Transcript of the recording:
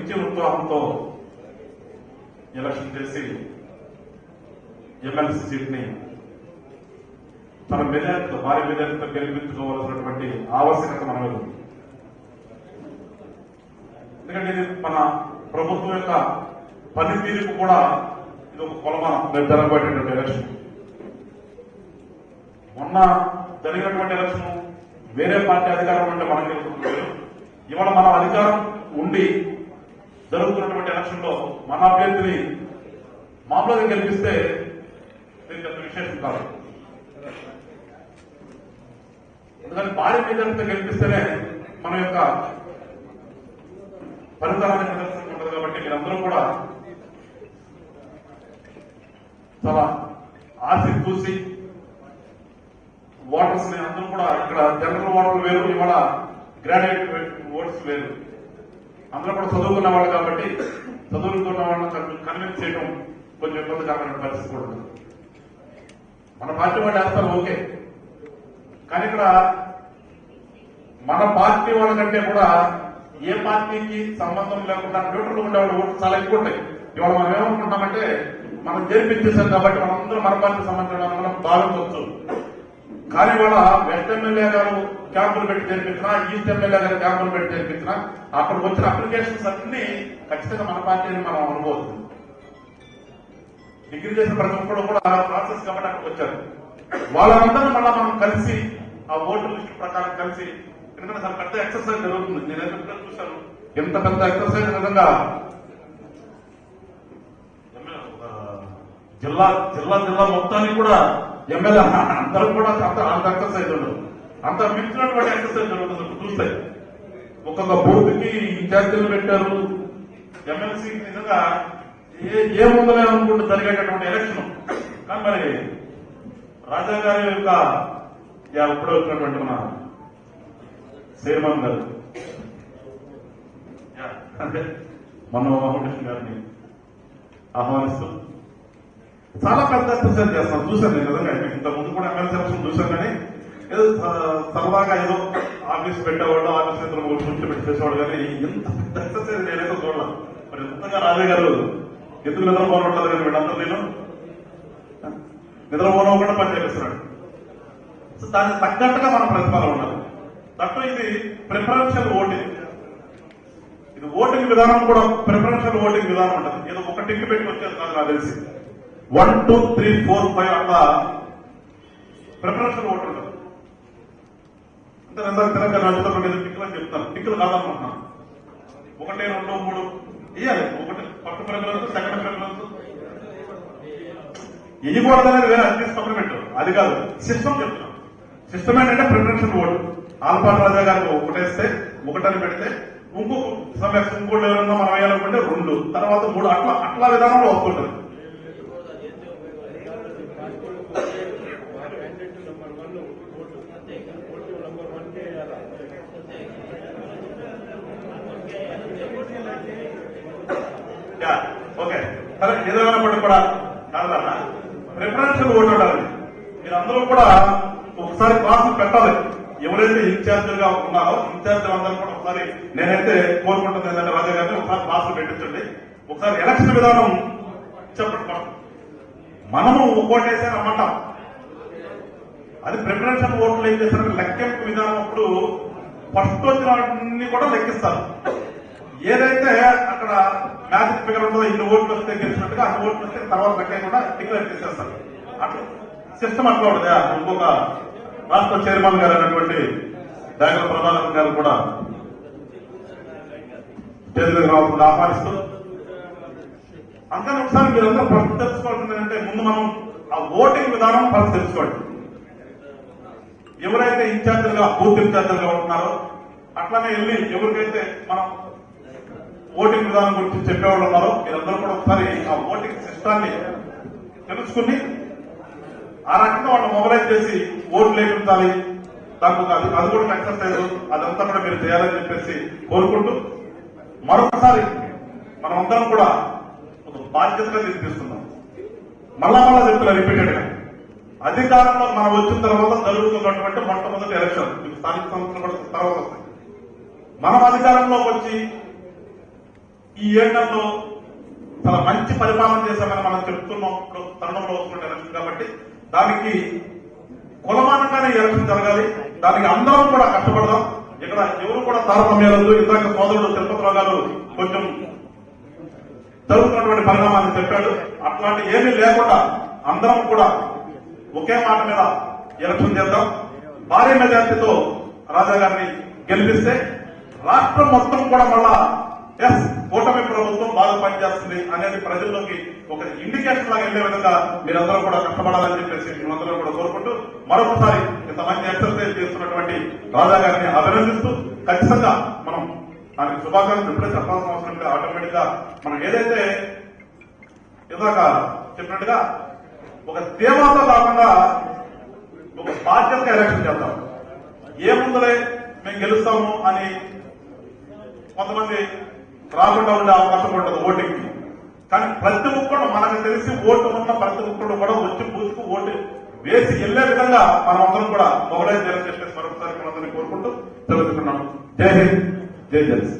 నిత్య ఉత్సాహంతో ఎలక్షన్ చేసి ఎమ్మెల్సీ సీట్ ని తన మెజార్టీతో భారీ మెజార్టీతో గెలిపించుకోవాల్సినటువంటి ఆవశ్యకత మన మీద ఉంది. ఎందుకంటే ఇది మన ప్రభుత్వం యొక్క పనితీరుకు కూడా ఇది ఒక కొలమానం. రేపు జరగబోయేటువంటి ఎలక్షన్, మొన్న జరిగినటువంటి ఎలక్షన్ వేరే పార్టీ అధికారం ఉంటే మనం గెలుపుతున్నారు. ఇవాళ మన అధికారం ఉండి జరుగుతున్నటువంటి ఎలక్షన్ లో మన అభ్యర్థిని మామూలుగా గెలిపిస్తే దీనికి అంత విశేషం కాదు. ఎందుకంటే భారీ మెజార్టీతో గెలిపిస్తేనే మన యొక్క ఫలితాలని ప్రదర్శన ఉంటుంది. కాబట్టి మీరందరూ కూడా చాలా ఆశ చూసి ఓటర్స్ ని అందరూ కూడా ఇక్కడ జనరల్ ఓటర్లు వేరు, ఇవాళ గ్రాడ్యుయేట్ ఓట్స్ వేరు. అందరూ కూడా చదువుకున్న వాళ్ళు కాబట్టి చదువుకున్న వాళ్ళని కన్విన్స్ చేయడం కొంచెం ఇబ్బందికరమైన పరిస్థితి కూడా ఉంది. మన పార్టీ వాళ్ళు వేస్తారు ఓకే, కానీ ఇక్కడ మన పార్టీ వాళ్ళకంటే కూడా ఏ పార్టీకి సంబంధం లేకుండా న్యూట్రల్ ఉండేవాళ్ళు ఓట్లు చాలా ఎక్కువ ఉంటాయి. ఇవాళ మనం ఏమనుకుంటామంటే మనం జరిపించేశాం కాబట్టి మనందరూ మన పార్టీ సంబంధించిన మనం భావించవచ్చు. కానీ వాళ్ళ వెస్ట్ ఎమ్మెల్యే గారు క్యాంపులు పెట్టి జరిపించినా, ఈస్ట్ ఎమ్మెల్యే గారు క్యాంపులు పెట్టి జరిపించినా అక్కడికి వచ్చిన అప్లికేషన్స్ అన్ని ఖచ్చితంగా మన పార్టీని మనం అనుకోవచ్చు. డిగ్రీ చేసిన ప్రతి ఒక్కరు కూడా ప్రాసెస్ కాబట్టి అక్కడికి వచ్చారు. వాళ్ళందరూ మళ్ళా మనం కలిసి ఆ ఓటు లిస్ట్ ప్రకారం కలిసి, ఎందుకంటే చాలా పెద్ద ఎక్సర్సైజ్ జరుగుతుంది. నేను ఎక్కడ చూశాను ఎంత పెద్ద ఎక్సర్సైజ్. విధంగా జిల్లా జిల్లా జిల్లా మొత్తానికి కూడా ఎమ్మెల్యే అందరూ కూడా అంత ఎక్సర్సైజ్ ఉండదు, అంత మించినటువంటి ఎక్సర్సైజ్ జరుగుతుంది. చూస్తే ఒక్కొక్క బూత్కి ఇన్ఛార్జీలు పెట్టారు. ఎమ్మెల్సీ నిజంగా ఏముందలే అనుకుంటూ జరిగేటటువంటి ఎలక్షన్. కానీ మరి రాజా గారి యొక్క ఇప్పుడు వచ్చినటువంటి మన చైర్మన్ గారు మన మహోమేశ్వర్ గారిని ఆహ్వానిస్తూ చాలా పెద్ద ఎక్సర్సైజ్ చేస్తాను. చూశాను నేను నిజంగా. ఇంత ముందు కూడా ఎమ్మెల్సీ ఎలక్షన్ చూశాను, కానీ ఏదో సరదాగా ఏదో ఆఫీస్ పెట్టేవాళ్ళు, ఆఫీస్ ఇద్దరు కూర్చోబెట్టి చేసేవాడు, కానీ ఇంత పెద్ద ఎక్సర్సైజ్ నేనైతే చూడలేదు. మరి ఇంతగా రాజా గారు ఎందుకు నిద్రపోనట్లేదు, కానీ వీళ్ళందరూ నేను నిద్రపోనకుండా పని చేపిస్తున్నాడు. సో దానికి తగ్గట్టుగా మన ప్రతిఫలం ఉండాలి. తప్ప ఇది ప్రిఫరెన్షియల్ ఓటింగ్. ఇది ఓటింగ్ విధానం కూడా ప్రిఫరెన్షియల్ ఓటింగ్ విధానం ఉంటుంది. ఏదో ఒక టిక్ పెట్టి వచ్చేది కాదు. నాకు తెలిసి 1, 2, 3, 4, 5 అట్లా ప్రిఫరెన్షియల్ ఓటు ఉంటుంది. అంటే రెండో తెలంగాణ రాష్ట్రంలో టిక్కులు అని చెప్తాను. టిక్కులు కాదనుకుంటున్నాను. 1, 2, 3 ఇయ్యాలి. ఒకటి ఫస్ట్ ప్రిఫరెన్స్, సెకండ్ ప్రిఫరెన్స్ ఇవ్వకూడదనేది వేరే అన్ని సప్లిమెంట్. అది కాదు, సిస్టమ్ చెప్తున్నాం. సిస్టమ్ ఏంటంటే ప్రిఫరెన్షియల్ ఓటు. ఆల్పాటి రాజా గారికి ఒకటేస్తే, ఒకటని పెడితే ఇంకోటి ఎవరన్నా మనం వేయాలనుకుంటే 2, తర్వాత 3 అట్లా విధానంలో వస్తుంటుంది. ఓకే, సరే ఏదైనా కూడా కాదన్నా ప్రిఫరెన్షియల్ ఓటు ఉండాలి. మీరందరూ కూడా ఒకసారి క్లాసులు పెట్టాలి. ఎవరైతే ఇన్ఛార్జీలుగా ఉన్నారో ఇన్ఛార్జీలు అందరూ కూడా ఒకసారి నేనైతే కోరుకుంటుంది ఏంటంటే రాజా గారిని ఒకసారి క్లాసులు పెట్టించండి. ఒకసారి ఎలక్షన్ విధానం చెప్పండి. మనము ఓటేసే రమ్మంటాం. అది ప్రిఫరెన్షియల్ ఓట్లు ఏం చేస్తారంటే లెక్కింపు విధానం అప్పుడు ఫస్ట్ వచ్చిన వాటిని కూడా లెక్కిస్తారు. ఏదైతే అక్కడ మ్యాజిక్ ఫిగర్ ఉంటుందో ఇన్ని ఓట్లు వస్తే గెలిచినట్టుగా అన్ని ఓట్లు వస్తే తర్వాత లెక్కకుండా డిక్లేర్ చేసేస్తారు. అట్లా సిస్టమ్ అట్లా ఉంటుంది. ఇంకొక రాష్ట్ర చైర్మన్ గారు అయినటువంటి డాక్టర్ ప్రధానమంత్రి గారు కూడా ఆహ్వానిస్తూ అందుకని ఒకసారి మీరందరూ ఫస్ట్ తెలుసుకోవాల్సింది ఏంటంటే ముందు మనం ఆ ఓటింగ్ విధానం ఫస్ట్ తెలుసుకోండి. ఎవరైతే ఇన్ఛార్జీలుగా బూత్ ఇన్ఛార్జీలుగా ఉంటున్నారో అట్లానే వెళ్ళి ఎవరికైతే మనం ఓటింగ్ విధానం గురించి చెప్పేవాళ్ళు ఉన్నారో మీరందరూ కూడా ఒకసారి ఆ ఓటింగ్ సిస్టాన్ని తెలుసుకుని ఆ రకంగా వాళ్ళు మొబైలైజ్ చేసి ఓట్లు లేపించాలి. దానికి అది కూడా ఎక్సర్సైజ్ అదంతా కూడా మీరు చేయాలని చెప్పేసి కోరుకుంటూ మరొకసారి మనం అందరం కూడా బాధ్యతగా తీసుకుందాం. మళ్ళా చెప్తున్నా రిపీటెడ్ గా అధికారంలో మనం వచ్చిన తర్వాత జరుగుతున్నటువంటి మొట్టమొదటి ఎలక్షన్ స్థానిక సంస్థలు కూడా తర్వాత వస్తాయి. మనం అధికారంలోకి వచ్చి ఈ ఏళ్లలో చాలా మంచి పరిపాలన చేశామని మనం చెప్తున్నాం. ఇప్పుడు తరుణంలో వస్తున్న ఎలక్షన్ కాబట్టి దానికి కులమానంగానే ఎలక్షన్ జరగాలి. దానికి అందరం కూడా కష్టపడదాం. ఇక్కడ ఎవరు కూడా తారతమ్యాలు ఇందాక సోదరుడు తిరుపతిరావు గారు కొంచెం జరుగుతున్నటువంటి పరిణామాన్ని చెప్పాడు. అట్లాంటి ఏమీ లేకుండా అందరం కూడా ఒకే మాట మీద ఎలక్షన్ చేద్దాం. భారీ మెజార్టీతో రాజా గారిని గెలిపిస్తే రాష్ట్రం మొత్తం కూడా మళ్ళా ఎస్ కూటమి ప్రభుత్వం బాగా పనిచేస్తుంది అనేది ప్రజల్లోకి ఒక ఇండికేషన్ లాగా వెళ్లే విధంగా మీరందరూ కూడా కష్టపడాలని చెప్పేసి మేమందరూ కూడా కోరుకుంటూ మరొకసారి ఇంతమంది ఎక్సర్సైజ్ చేస్తున్నటువంటి రాజా గారిని అభినందిస్తూ ఖచ్చితంగా మనం దానికి శుభాకాంక్షలు ఇప్పుడే చెప్పాల్సిన అవసరం లేదు. ఆటోమేటిక్ గా మనం ఏదైతే ఇందాక చెప్పినట్టుగా ఒక ధీమాతో కాకుండా ఒక బాధ్యతగా ఎలక్షన్ చేద్దాం. ఏముందలే మేము గెలుస్తాము అని కొంతమంది రాకుండా ఉండే అవకాశం ఉండదు ఓటింగ్. కానీ ప్రతి ఒక్కరు మనకు తెలిసి ఓటు ఉన్న ప్రతి ఒక్కరు కూడా వచ్చి బూత్కు ఓటు వేసి వెళ్లే విధంగా మనం అందరం కూడా మొబైలైజ్ చేయాలని చెప్పేసి మరొకసారి మనందరినీ కోరుకుంటూ తెలుసుకున్నాము. జై హింద్, జై జగన్.